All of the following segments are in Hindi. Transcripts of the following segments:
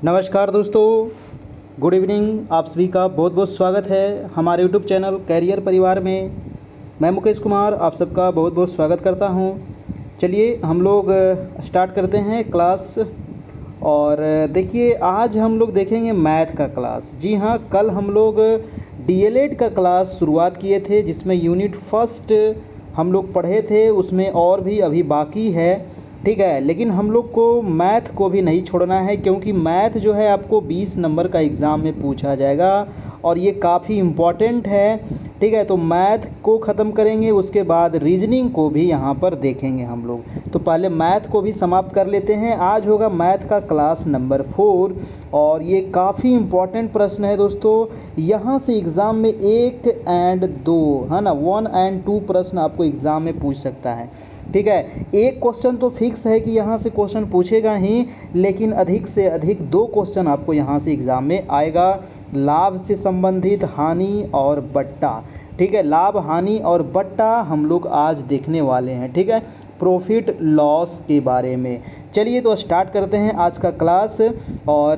नमस्कार दोस्तों, गुड इवनिंग। आप सभी का बहुत बहुत स्वागत है हमारे यूट्यूब चैनल कैरियर परिवार में। मैं मुकेश कुमार आप सबका बहुत बहुत स्वागत करता हूं। चलिए हम लोग स्टार्ट करते हैं क्लास। और देखिए आज हम लोग देखेंगे मैथ का क्लास। जी हाँ, कल हम लोग डीएलएड का क्लास शुरुआत किए थे जिसमें यूनिट फर्स्ट हम लोग पढ़े थे, उसमें और भी अभी बाकी है, ठीक है। लेकिन हम लोग को मैथ को भी नहीं छोड़ना है क्योंकि मैथ जो है आपको 20 नंबर का एग्ज़ाम में पूछा जाएगा और ये काफ़ी इम्पॉर्टेंट है, ठीक है। तो मैथ को ख़त्म करेंगे, उसके बाद रीजनिंग को भी यहाँ पर देखेंगे हम लोग। तो पहले मैथ को भी समाप्त कर लेते हैं। आज होगा मैथ का क्लास नंबर 4 और ये काफ़ी इम्पॉर्टेंट प्रश्न है दोस्तों। यहाँ से एग्ज़ाम में 1 और 2 है ना, 1 और 2 प्रश्न आपको एग्ज़ाम में पूछ सकता है, ठीक है। एक क्वेश्चन तो फिक्स है कि यहाँ से क्वेश्चन पूछेगा ही, लेकिन अधिक से अधिक 2 क्वेश्चन आपको यहाँ से एग्ज़ाम में आएगा। लाभ से संबंधित हानि और बट्टा, ठीक है। लाभ हानि और बट्टा हम लोग आज देखने वाले हैं, ठीक है, प्रॉफिट लॉस के बारे में। चलिए तो स्टार्ट करते हैं आज का क्लास। और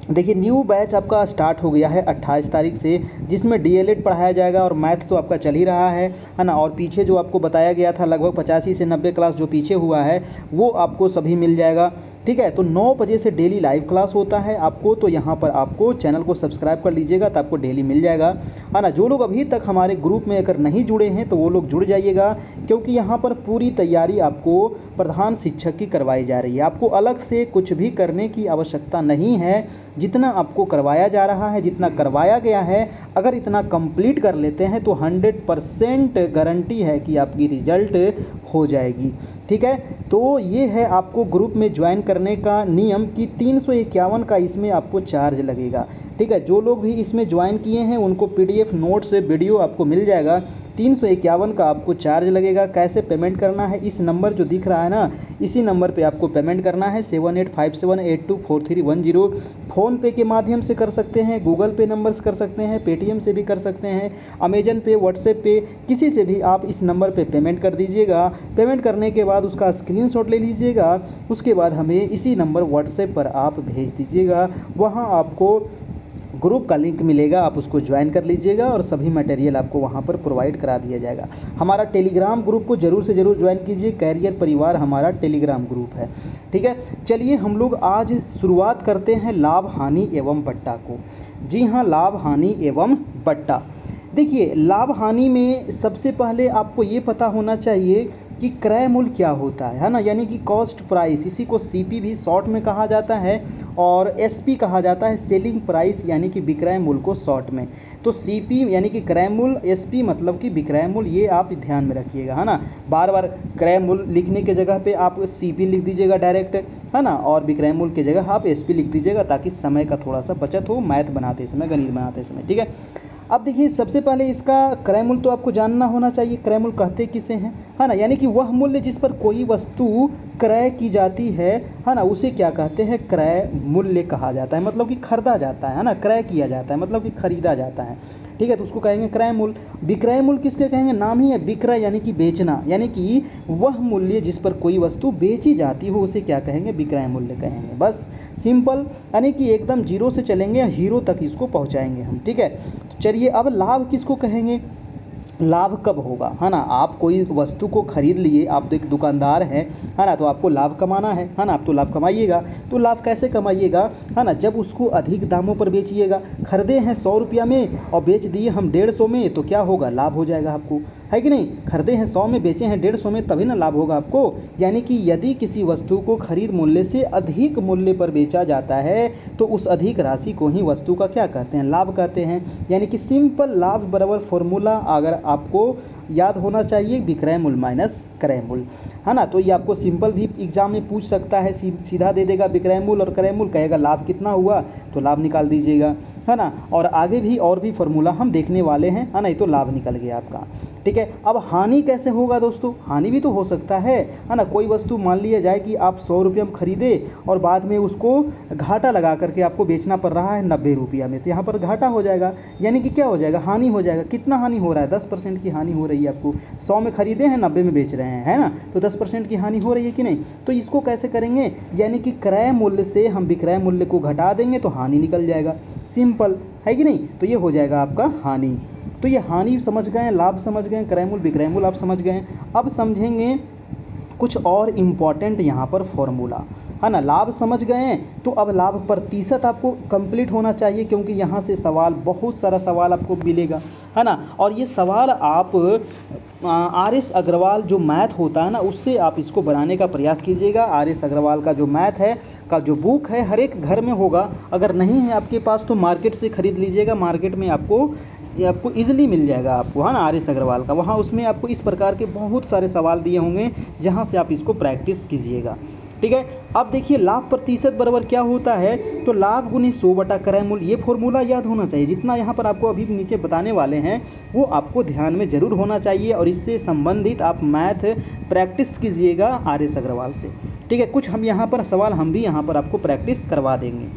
देखिए न्यू बैच आपका स्टार्ट हो गया है 28 तारीख से, जिसमें डीएलएड पढ़ाया जाएगा और मैथ तो आपका चल ही रहा है ना। और पीछे जो आपको बताया गया था लगभग 85 से 90 क्लास जो पीछे हुआ है वो आपको सभी मिल जाएगा, ठीक है। तो 9 बजे से डेली लाइव क्लास होता है आपको, तो यहाँ पर आपको चैनल को सब्सक्राइब कर लीजिएगा तो आपको डेली मिल जाएगा, है ना। जो लोग अभी तक हमारे ग्रुप में अगर नहीं जुड़े हैं तो वो लोग जुड़ जाइएगा, क्योंकि यहाँ पर पूरी तैयारी आपको प्रधान शिक्षक की करवाई जा रही है। आपको अलग से कुछ भी करने की आवश्यकता नहीं है। जितना आपको करवाया जा रहा है, जितना करवाया गया है, अगर इतना कंप्लीट कर लेते हैं तो 100% गारंटी है कि आपकी रिजल्ट हो जाएगी, ठीक है। तो ये है आपको ग्रुप में ज्वाइन करने का नियम कि 351 का इसमें आपको चार्ज लगेगा, ठीक है। जो लोग भी इसमें ज्वाइन किए हैं उनको पीडीएफ नोट्स वीडियो आपको मिल जाएगा। 351 का आपको चार्ज लगेगा। कैसे पेमेंट करना है, इस नंबर जो दिख रहा है ना, इसी नंबर पे आपको पेमेंट करना है 7857824310। फ़ोनपे के माध्यम से कर सकते हैं, गूगल पे नंबर से कर सकते हैं, पेटीएम से भी कर सकते हैं, अमेजन पे, व्हाट्सएप पे, किसी से भी आप इस नंबर पे पेमेंट कर दीजिएगा। पेमेंट करने के बाद उसका स्क्रीनशॉट ले लीजिएगा, उसके बाद हमें इसी नंबर व्हाट्सएप पर आप भेज दीजिएगा। वहाँ आपको ग्रुप का लिंक मिलेगा, आप उसको ज्वाइन कर लीजिएगा और सभी मटेरियल आपको वहाँ पर प्रोवाइड करा दिया जाएगा। हमारा टेलीग्राम ग्रुप को ज़रूर से ज़रूर ज्वाइन कीजिए। कैरियर परिवार हमारा टेलीग्राम ग्रुप है, ठीक है। चलिए हम लोग आज शुरुआत करते हैं लाभ हानि एवं बट्टा को। जी हाँ, लाभ हानि एवं बट्टा। देखिए लाभ हानि में सबसे पहले आपको ये पता होना चाहिए कि क्रय मूल्य क्या होता है ना, यानी कि कॉस्ट प्राइस। इसी को सीपी भी शॉर्ट में कहा जाता है और एसपी कहा जाता है, सेलिंग प्राइस, यानी कि विक्रय मूल्य को शॉर्ट में। तो सीपी यानी कि क्रय मूल्य, एसपी मतलब कि विक्रय मूल्य, ये आप ध्यान में रखिएगा, है ना। बार बार क्रय मूल्य लिखने के जगह पे आप सीपी लिख दीजिएगा डायरेक्ट, है ना, और विक्रय मूल्य की जगह आप एसपी लिख दीजिएगा ताकि समय का थोड़ा सा बचत हो मैथ बनाते समय, गणित बनाते समय, ठीक है। अब देखिए सबसे पहले इसका क्रय मूल्य तो आपको जानना होना चाहिए। क्रय मूल्य कहते किसे हैं, है ना, यानी कि वह मूल्य जिस पर कोई वस्तु क्रय की जाती है ना, उसे क्या कहते हैं, क्रय मूल्य कहा जाता है। मतलब कि खरीदा जाता है ना, क्रय किया जाता है मतलब कि खरीदा जाता है, ठीक है, तो उसको कहेंगे क्रय मूल्य। विक्रय मूल्य किसके कहेंगे, नाम ही है विक्रय यानी कि बेचना, यानी कि वह मूल्य जिस पर कोई वस्तु बेची जाती हो उसे क्या कहेंगे, विक्रय मूल्य कहेंगे। बस सिंपल, यानी कि एकदम जीरो से चलेंगे हीरो तक इसको पहुंचाएंगे हम, ठीक है। तो चलिए अब लाभ किसको कहेंगे, लाभ कब होगा, है ना। आप कोई वस्तु को खरीद लिए, आप तो एक दुकानदार हैं, है ना, तो आपको लाभ कमाना है ना, आप तो लाभ कमाइएगा। तो लाभ कैसे कमाइएगा, है ना, जब उसको अधिक दामों पर बेचिएगा। खरीदे हैं 100 रुपया में और बेच दिए हम 150 में, तो क्या होगा, लाभ हो जाएगा आपको, है कि नहीं। खरीदे हैं 100 में, बेचे हैं 150 में, तभी ना लाभ होगा आपको। यानी कि यदि किसी वस्तु को खरीद मूल्य से अधिक मूल्य पर बेचा जाता है तो उस अधिक राशि को ही वस्तु का क्या कहते हैं, लाभ कहते हैं। यानी कि सिंपल लाभ बराबर फॉर्मूला अगर आपको याद होना चाहिए, विक्रय मूल्य माइनस क्रय मूल्य, है ना। तो ये आपको सिंपल भी एग्जाम में पूछ सकता है, सीधा दे देगा विक्रय मूल्य और क्रय मूल्य, कहेगा लाभ कितना हुआ तो लाभ निकाल दीजिएगा, है ना। और आगे भी और भी फॉर्मूला हम देखने वाले हैं, है ना। ये तो लाभ निकल गया आपका, ठीक है। अब हानि कैसे होगा दोस्तों, हानि भी तो हो सकता है ना। कोई वस्तु मान लिया जाए कि आप 100 रुपये में खरीदे और बाद में उसको घाटा लगा करके आपको बेचना पड़ रहा है 90 रुपया में, तो यहाँ पर घाटा हो जाएगा, यानी कि क्या हो जाएगा, हानि हो जाएगा। कितना हानि हो रहा है, 10% की हानि हो रही रही है आपको। 100 में खरीदे हैं, 90 में बेच रहे हैं, है ना, तो 10% की हानि हो रही है कि नहीं। तो इसको कैसे करेंगे, यानी कि क्रय मूल्य से हम विक्रय मूल्य को घटा देंगे तो हानि निकल जाएगा, सिंपल है कि नहीं। तो ये हो जाएगा आपका हानि। तो ये हानि समझ गए, लाभ समझ गए, क्रय मूल्य विक्रय मूल्य आप समझ गए। अब समझेंगे कुछ और इम्पॉर्टेंट यहाँ पर फॉर्मूला, है ना। लाभ समझ गए हैं, तो अब लाभ प्रतिशत आपको कंप्लीट होना चाहिए, क्योंकि यहाँ से सवाल, बहुत सारा सवाल आपको मिलेगा, है ना। और ये सवाल आप RS अग्रवाल जो मैथ होता है ना, उससे आप इसको बनाने का प्रयास कीजिएगा। RS अग्रवाल का जो मैथ है का जो बुक है हर एक घर में होगा, अगर नहीं है आपके पास तो मार्केट से ख़रीद लीजिएगा, मार्केट में आपको ईजिली मिल जाएगा आपको, है ना, RS अग्रवाल का। वहाँ उसमें आपको इस प्रकार के बहुत सारे सवाल दिए होंगे, जहाँ से आप इसको प्रैक्टिस कीजिएगा, ठीक है। अब देखिए लाभ प्रतिशत बराबर क्या होता है, तो लाभ गुनी 100 बटा क्रय मूल्य, ये फॉर्मूला याद होना चाहिए। जितना यहाँ पर आपको अभी नीचे बताने वाले हैं वो आपको ध्यान में जरूर होना चाहिए, और इससे संबंधित आप मैथ प्रैक्टिस कीजिएगा RS अग्रवाल से, ठीक है। कुछ हम यहाँ पर सवाल हम भी यहाँ पर आपको प्रैक्टिस करवा देंगे,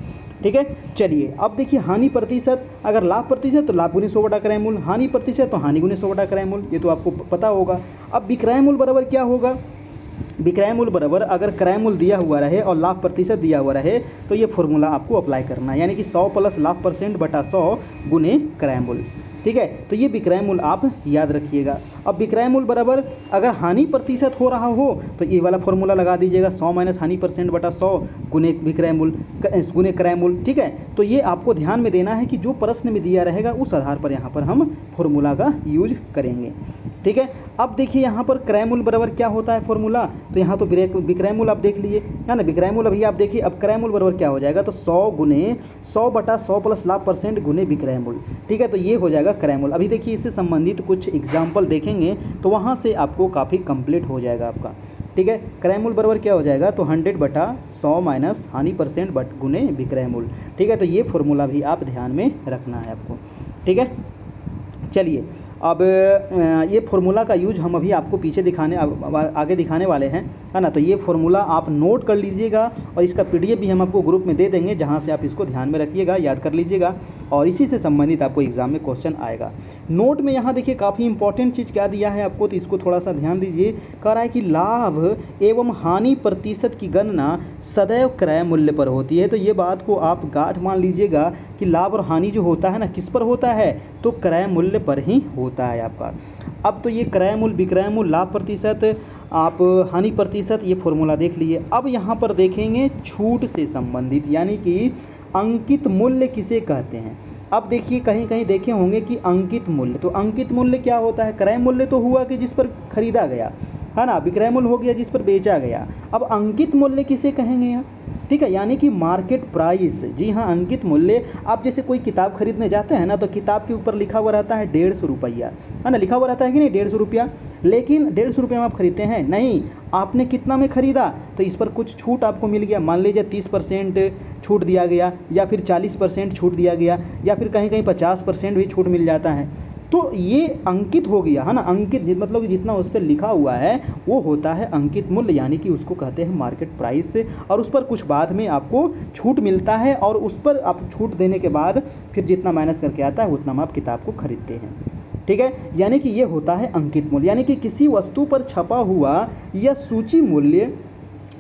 ठीक है। चलिए अब देखिए हानि प्रतिशत, अगर लाभ प्रतिशत तो लाभ गुनी 100 बटा क्रय मूल्य, हानि प्रतिशत तो हानि गुनी 100 बटा क्रय मूल्य, ये तो आपको पता होगा। अब विक्रय मूल्य बराबर क्या होगा, विक्रय मूल्य बराबर अगर क्रय मूल्य दिया हुआ रहे और लाभ प्रतिशत दिया हुआ रहे तो ये फॉर्मूला आपको अप्लाई करना है, यानी कि 100 प्लस लाभ परसेंट बटा 100 गुने क्रय मूल्य, ठीक है। तो ये विक्रय मूल्य आप याद रखिएगा। अब विक्रय मूल्य बराबर अगर हानि प्रतिशत हो रहा हो तो ये वाला फॉर्मूला लगा दीजिएगा, 100 माइनस हानि परसेंट बटा 100 गुने विक्रय मूल्य गुने क्रय मूल्य, ठीक है। तो ये आपको ध्यान में देना है कि जो प्रश्न में दिया रहेगा उस आधार पर यहाँ पर हम फॉर्मूला का यूज करेंगे, ठीक है। अब देखिए यहाँ पर क्रय मूल्य बराबर क्या होता है फॉर्मूला, तो यहाँ तो विक्रय मूल्य आप देख लिए, है ना, विक्रय मूल्य अभी आप देखिए। अब क्रय मूल्य बराबर क्या हो जाएगा, तो 100 गुने 100 बटा 100 प्लस लाभ परसेंट गुने विक्रय मूल्य, ठीक है। तो ये हो जाएगा क्रय मूल्य। अभी देखिए इससे संबंधित कुछ एग्जाम्पल देखेंगे तो वहाँ से आपको काफ़ी कंप्लीट हो जाएगा आपका, ठीक है। क्रय मूल्य बराबर क्या हो जाएगा, तो 100 बटा 100 माइनस हानि परसेंट बट गुने विक्रय मूल्य, ठीक है। तो ये फॉर्मूला भी आप ध्यान में रखना है आपको, ठीक है। चलिए अब ये फॉर्मूला का यूज हम अभी आपको पीछे आगे दिखाने वाले हैं, है ना। तो ये फॉर्मूला आप नोट कर लीजिएगा, और इसका PDF भी हम आपको ग्रुप में दे देंगे, जहाँ से आप इसको ध्यान में रखिएगा, याद कर लीजिएगा, और इसी से संबंधित आपको एग्जाम में क्वेश्चन आएगा। नोट में यहाँ देखिए काफ़ी इंपॉर्टेंट चीज़ क्या दिया है आपको, तो इसको थोड़ा सा ध्यान दीजिए। कह रहा है कि लाभ एवं हानि प्रतिशत की गणना सदैव क्रय मूल्य पर होती है। तो ये बात को आप गांठ मान लीजिएगा कि लाभ और हानि जो होता है ना, किस पर होता है, तो क्रय मूल्य पर ही होता है आपका। अब तो ये क्रय मूल्य, विक्रय मूल्य, लाभ प्रतिशत, आप हानि प्रतिशत, ये फॉर्मूला देख लिए। अब यहाँ पर देखेंगे छूट से संबंधित, यानी कि अंकित मूल्य किसे कहते हैं। अब देखिए कहीं कहीं देखे होंगे कि अंकित मूल्य, तो अंकित मूल्य क्या होता है, क्रय मूल्य तो हुआ कि जिस पर खरीदा गया, है ना, विक्रय मूल्य हो गया जिस पर बेचा गया। अब अंकित मूल्य किसे कहेंगे यहाँ, ठीक है, यानी कि मार्केट प्राइस। जी हाँ, अंकित मूल्य, आप जैसे कोई किताब खरीदने जाते हैं ना, तो किताब के ऊपर लिखा हुआ रहता है 150 रुपया, है ना, लिखा हुआ रहता है कि नहीं, 150 रुपया। लेकिन 150 रुपये में आप खरीदते हैं नहीं, आपने कितना में खरीदा, तो इस पर कुछ छूट आपको मिल गया, मान लीजिए 30% छूट दिया गया, या फिर 40% छूट दिया गया, या फिर कहीं कहीं 50% भी छूट मिल जाता है। तो ये अंकित हो गया, है ना, अंकित मतलब जितना उस पर लिखा हुआ है वो होता है अंकित मूल्य, यानी कि उसको कहते हैं मार्केट प्राइस से। और उस पर कुछ बाद में आपको छूट मिलता है, और उस पर आप छूट देने के बाद फिर जितना माइनस करके आता है उतना में आप किताब को खरीदते हैं, ठीक है। यानी कि ये होता है अंकित मूल्य, यानी कि किसी वस्तु पर छपा हुआ या सूची मूल्य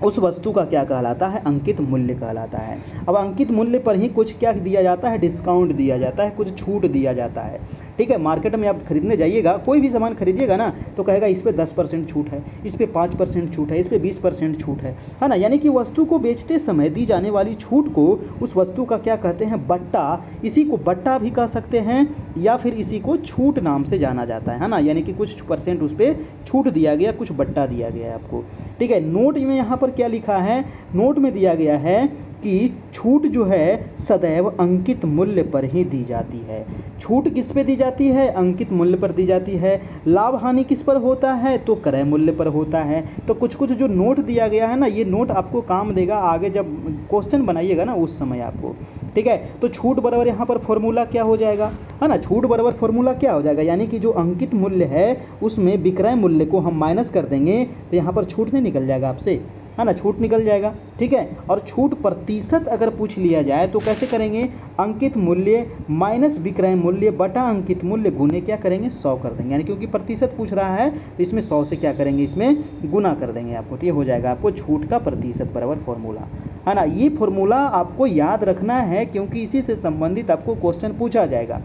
उस वस्तु का क्या कहलाता है, अंकित मूल्य कहलाता है। अब अंकित मूल्य पर ही कुछ क्या दिया जाता है, डिस्काउंट दिया जाता है, कुछ छूट दिया जाता है, ठीक है। मार्केट में आप खरीदने जाइएगा, कोई भी सामान खरीदिएगा ना, तो कहेगा इस पे 10% छूट है, इस पे 5% छूट है, इस पे 20% छूट है ना। यानी कि वस्तु को बेचते समय दी जाने वाली छूट को उस वस्तु का क्या कहते हैं, बट्टा। इसी को बट्टा भी कह सकते हैं, या फिर इसी को छूट नाम से जाना जाता है ना। यानी कि कुछ % उस पर छूट दिया गया, कुछ बट्टा दिया गया है आपको, ठीक है। नोट में यहाँ पर क्या लिखा है, नोट में दिया गया है कि छूट जो है सदैव अंकित मूल्य पर ही दी जाती है। छूट किस पे दी जाती है, अंकित मूल्य पर दी जाती है। लाभ हानि किस पर होता है, तो क्रय मूल्य पर होता है। तो कुछ कुछ जो नोट दिया गया है ना, ये नोट आपको काम देगा आगे जब क्वेश्चन बनाइएगा ना उस समय आपको, ठीक है। तो छूट बराबर यहाँ पर फॉर्मूला क्या हो जाएगा, है ना, छूट बराबर फॉर्मूला क्या हो जाएगा, यानी कि जो अंकित मूल्य है उसमें विक्रय मूल्य को हम माइनस कर देंगे, तो यहाँ पर छूट नहीं निकल जाएगा आपसे, है ना, छूट निकल जाएगा। ठीक है, और छूट प्रतिशत अगर पूछ लिया जाए तो कैसे करेंगे, अंकित मूल्य माइनस विक्रय मूल्य बटा अंकित मूल्य गुने क्या करेंगे 100 कर देंगे, यानी क्योंकि प्रतिशत पूछ रहा है तो इसमें 100 से क्या करेंगे, इसमें गुना कर देंगे आपको, तो ये हो जाएगा आपको छूट का प्रतिशत बराबर फॉर्मूला, है ना। ये फॉर्मूला आपको याद रखना है क्योंकि इसी से संबंधित आपको क्वेश्चन पूछा जाएगा।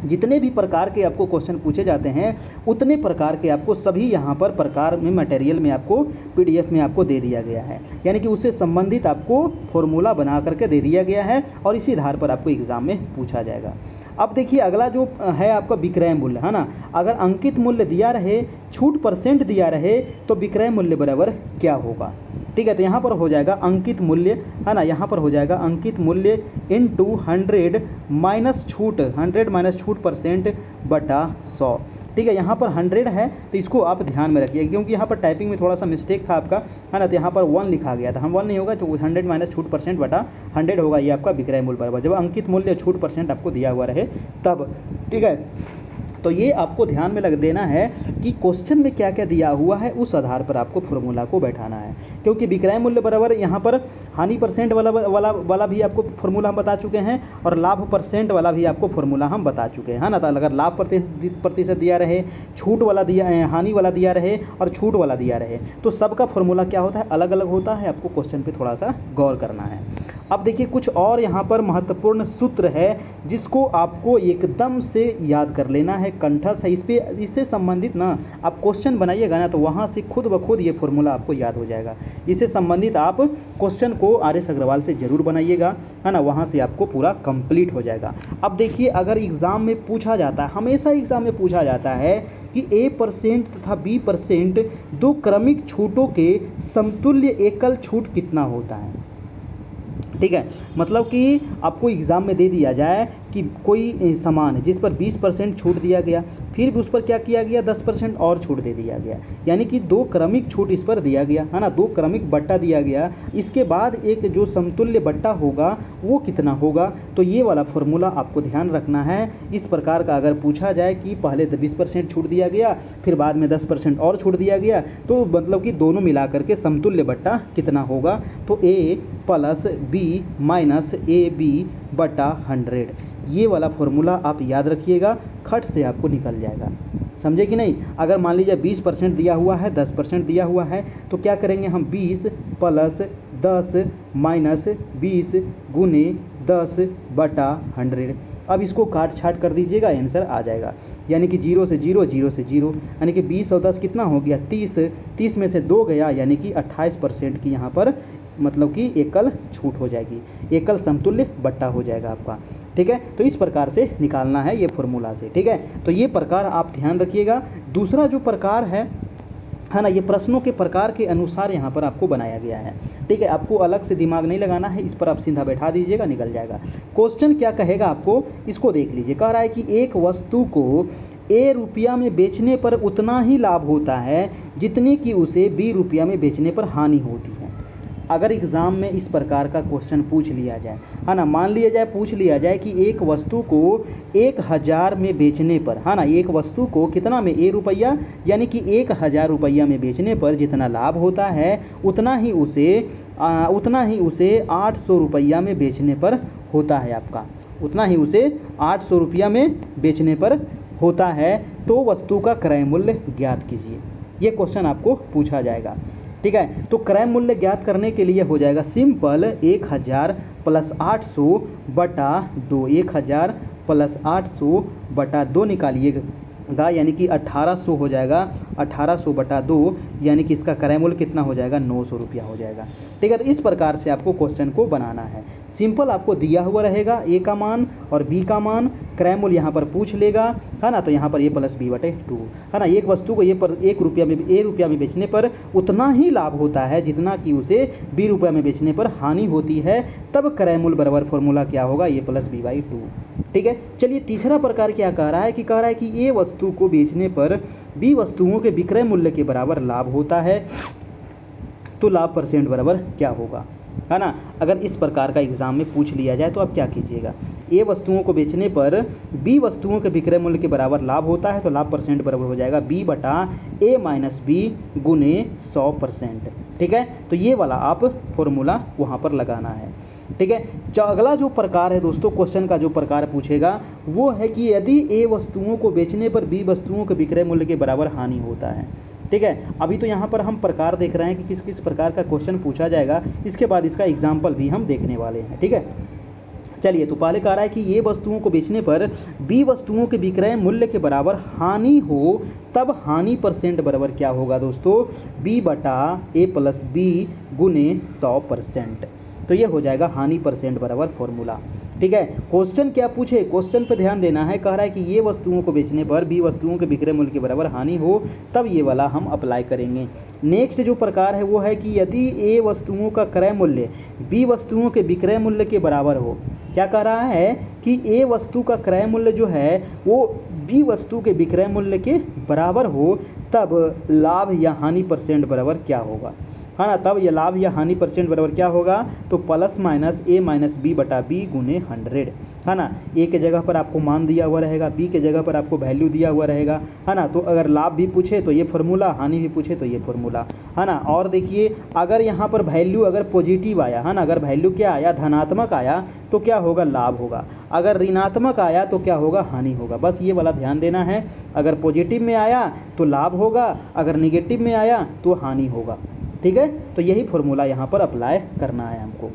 जितने भी प्रकार के आपको क्वेश्चन पूछे जाते हैं उतने प्रकार के आपको सभी यहाँ पर प्रकार में मटेरियल में आपको पीडीएफ में आपको दे दिया गया है, यानी कि उससे संबंधित आपको फॉर्मूला बना करके दे दिया गया है और इसी आधार पर आपको एग्जाम में पूछा जाएगा। अब देखिए अगला जो है आपका विक्रय मूल्य, है ना। अगर अंकित मूल्य दिया रहे, छूट परसेंट दिया रहे तो विक्रय मूल्य बराबर क्या होगा। ठीक है, तो यहाँ पर हो जाएगा अंकित मूल्य, है ना, यहाँ पर हो जाएगा अंकित मूल्य इंटू 100 माइनस छूट, 100 माइनस छूट परसेंट बटा 100। ठीक है, यहाँ पर 100 है तो इसको आप ध्यान में रखिए क्योंकि यहाँ पर टाइपिंग में थोड़ा सा मिस्टेक था आपका, है ना, तो यहाँ पर 1 लिखा गया था, हम 1 नहीं होगा तो 100 माइनस छूट परसेंट बटा 100 होगा, ये आपका विक्रय मूल्य बराबर जब अंकित मूल्य छूट परसेंट आपको दिया हुआ रहे तब। ठीक है, तो ये आपको ध्यान में लग देना है कि क्वेश्चन में क्या क्या दिया हुआ है उस आधार पर आपको फॉर्मूला को बैठाना है, क्योंकि विक्रय मूल्य बराबर यहाँ पर हानि परसेंट वाला भी आपको फॉर्मूला हम बता चुके हैं और लाभ परसेंट वाला भी आपको फॉर्मूला हम बता चुके हैं, है ना। तो अगर लाभ प्रतिशत दिया रहे, छूट वाला दिया, हानि वाला दिया रहे और छूट वाला दिया रहे तो सबका फॉर्मूला क्या होता है, अलग अलग होता है, आपको क्वेश्चन पर थोड़ा सा गौर करना है। अब देखिए कुछ और यहाँ पर महत्वपूर्ण सूत्र है जिसको आपको एकदम से याद कर लेना है, कंठस्थ है, इससे संबंधित ना आप क्वेश्चन बनाइएगा ना तो वहाँ से खुद ब खुद ये फॉर्मूला आपको याद हो जाएगा। इससे संबंधित आप क्वेश्चन को आर.एस. अग्रवाल से जरूर बनाइएगा, है ना, वहाँ से आपको पूरा कंप्लीट हो जाएगा। अब देखिए अगर एग्ज़ाम में पूछा जाता है, हमेशा एग्ज़ाम में पूछा जाता है कि A% तथा B% दो क्रमिक छूटों के समतुल्य एकल छूट कितना होता है। ठीक है, मतलब कि आपको एग्ज़ाम में दे दिया जाए कि कोई सामान है जिस पर 20% छूट दिया गया, फिर भी उस पर क्या किया गया 10% और छूट दे दिया गया, यानी कि दो क्रमिक छूट इस पर दिया गया, है ना, दो क्रमिक बट्टा दिया गया, इसके बाद एक जो समतुल्य बट्टा होगा वो कितना होगा। तो ये वाला फॉर्मूला आपको ध्यान रखना है। इस प्रकार का अगर पूछा जाए कि पहले 20% छूट दिया गया फिर बाद में 10% और छूट दिया गया तो मतलब कि दोनों मिला करके समतुल्य बट्टा कितना होगा, तो A plus B minus AB बटा 100, ये वाला फॉर्मूला आप याद रखिएगा, खट से आपको निकल जाएगा, समझे कि नहीं। अगर मान लीजिए 20% दिया हुआ है, 10% दिया हुआ है तो क्या करेंगे हम 20 प्लस 10 माइनस 20 गुने 10 बटा 100। अब इसको काट छाट कर दीजिएगा, आंसर आ जाएगा, यानी कि 0 से 0, 0 से 0, यानी कि 20 और 10 कितना हो गया 30, 30 में से 2 गया यानी कि 28% की यहाँ पर मतलब कि एकल छूट हो जाएगी, एकल समतुल्य बट्टा हो जाएगा आपका। ठीक है, तो इस प्रकार से निकालना है ये फॉर्मूला से। ठीक है, तो ये प्रकार आप ध्यान रखिएगा। दूसरा जो प्रकार है ना, ये प्रश्नों के प्रकार के अनुसार यहाँ पर आपको बनाया गया है। ठीक है, आपको अलग से दिमाग नहीं लगाना है, इस पर आप सीधा बैठा दीजिएगा, निकल जाएगा। क्वेश्चन क्या कहेगा आपको, इसको देख लीजिए। कह रहा है कि एक वस्तु को A रुपया में बेचने पर उतना ही लाभ होता है जितने कि उसे B रुपया में बेचने पर हानि होती है। अगर एग्ज़ाम में इस प्रकार का क्वेश्चन पूछ लिया जाए, है ना, मान लिया जाए पूछ लिया जाए कि एक वस्तु को 1000 में बेचने पर, है ना, एक वस्तु को कितना में A रुपया यानी कि 1000 रुपया में बेचने पर जितना लाभ होता है उतना ही उसे 800 रुपया में बेचने पर होता है आपका, उतना ही उसे 800 रुपया में बेचने पर होता है, तो वस्तु का क्रय मूल्य ज्ञात कीजिए। ये क्वेश्चन आपको पूछा जाएगा। ठीक है, तो क्रय मूल्य ज्ञात करने के लिए हो जाएगा सिंपल 1000 प्लस 800 बटा 2, 1000 प्लस 800 बटा 2 निकालिएगा, यानी कि 1800 हो जाएगा, 1800 बटा 2 यानी कि इसका क्रय मूल्य कितना हो जाएगा 900 रुपया हो जाएगा। ठीक है, तो इस प्रकार से आपको क्वेश्चन को बनाना है। सिंपल आपको दिया हुआ रहेगा A का मान और B का मान, क्रय मूल्य यहाँ पर पूछ लेगा, है ना, तो यहाँ पर A प्लस B बटे 2, है ना। एक वस्तु को A रुपया में बेचने पर उतना ही लाभ होता है जितना कि उसे B रुपया में बेचने पर हानि होती है, तब क्रय मूल्य बराबर फॉर्मूला क्या होगा A प्लस B बाई 2। ठीक है, चलिए तीसरा प्रकार क्या कह रहा है कि कह रहा है कि A वस्तु को बेचने पर B वस्तुओं के विक्रय मूल्य के बराबर लाभ होता है, तो लाभ परसेंट बराबर क्या होगा। है ना। अगर इस प्रकार का एग्जाम में पूछ लिया जाए तो आप क्या कीजिएगा, ए वस्तुओं को बेचने पर बी वस्तुओं के विक्रय मूल्य के बराबर लाभ होता है, तो लाभ परसेंट बराबर हो जाएगा बी बटा ए माइनस बी गुने 100%। ठीक है, तो ये वाला आप फॉर्मूला वहाँ पर लगाना है। ठीक है, अगला जो प्रकार है दोस्तों, क्वेश्चन का जो प्रकार पूछेगा वो है कि यदि ए वस्तुओं को बेचने पर बी वस्तुओं के विक्रय मूल्य के बराबर हानि होता है। ठीक है, अभी तो यहाँ पर हम प्रकार देख रहे हैं कि किस किस प्रकार का क्वेश्चन पूछा जाएगा, इसके बाद इसका एग्जाम्पल भी हम देखने वाले हैं। ठीक है, चलिए, तो पहले कह रहा है कि ये वस्तुओं को बेचने पर बी वस्तुओं के विक्रय मूल्य के बराबर हानि हो, तब हानि परसेंट बराबर क्या होगा दोस्तों, बी बटा ए प्लस बी गुने 100%। तो ये हो जाएगा हानि परसेंट बराबर फॉर्मूला। ठीक है, क्वेश्चन क्या पूछे, क्वेश्चन पे ध्यान देना है। कह रहा है कि ये वस्तुओं को बेचने पर बी वस्तुओं के विक्रय मूल्य के बराबर हानि हो, तब ये वाला हम अप्लाई करेंगे। नेक्स्ट जो प्रकार है वो है कि यदि ए वस्तुओं का क्रय मूल्य बी वस्तुओं के विक्रय मूल्य के बराबर हो। क्या कह रहा है कि ए वस्तु का क्रय मूल्य जो है वो बी वस्तु के विक्रय मूल्य के बराबर हो, तब लाभ या हानि परसेंट बराबर क्या होगा, है ना। तब ये लाभ या हानि परसेंट बराबर क्या होगा, तो प्लस माइनस ए माइनस बी बटा बी गुने 100, है ना। ए के जगह पर आपको मान दिया हुआ रहेगा, बी के जगह पर आपको वैल्यू दिया हुआ रहेगा, है ना। तो अगर लाभ भी पूछे तो ये फॉर्मूला, हानि भी पूछे तो ये फॉर्मूला, है ना। और देखिए, अगर यहाँ पर वैल्यू अगर पॉजिटिव आया, है ना, अगर वैल्यू क्या आया, धनात्मक आया तो क्या होगा, लाभ होगा। अगर ऋणात्मक आया तो क्या होगा, हानि होगा। बस ये वाला ध्यान देना है। अगर पॉजिटिव में आया तो लाभ होगा, अगर निगेटिव में आया तो हानि होगा। ठीक है, तो यही फॉर्मूला यहाँ पर अप्लाई करना है हमको।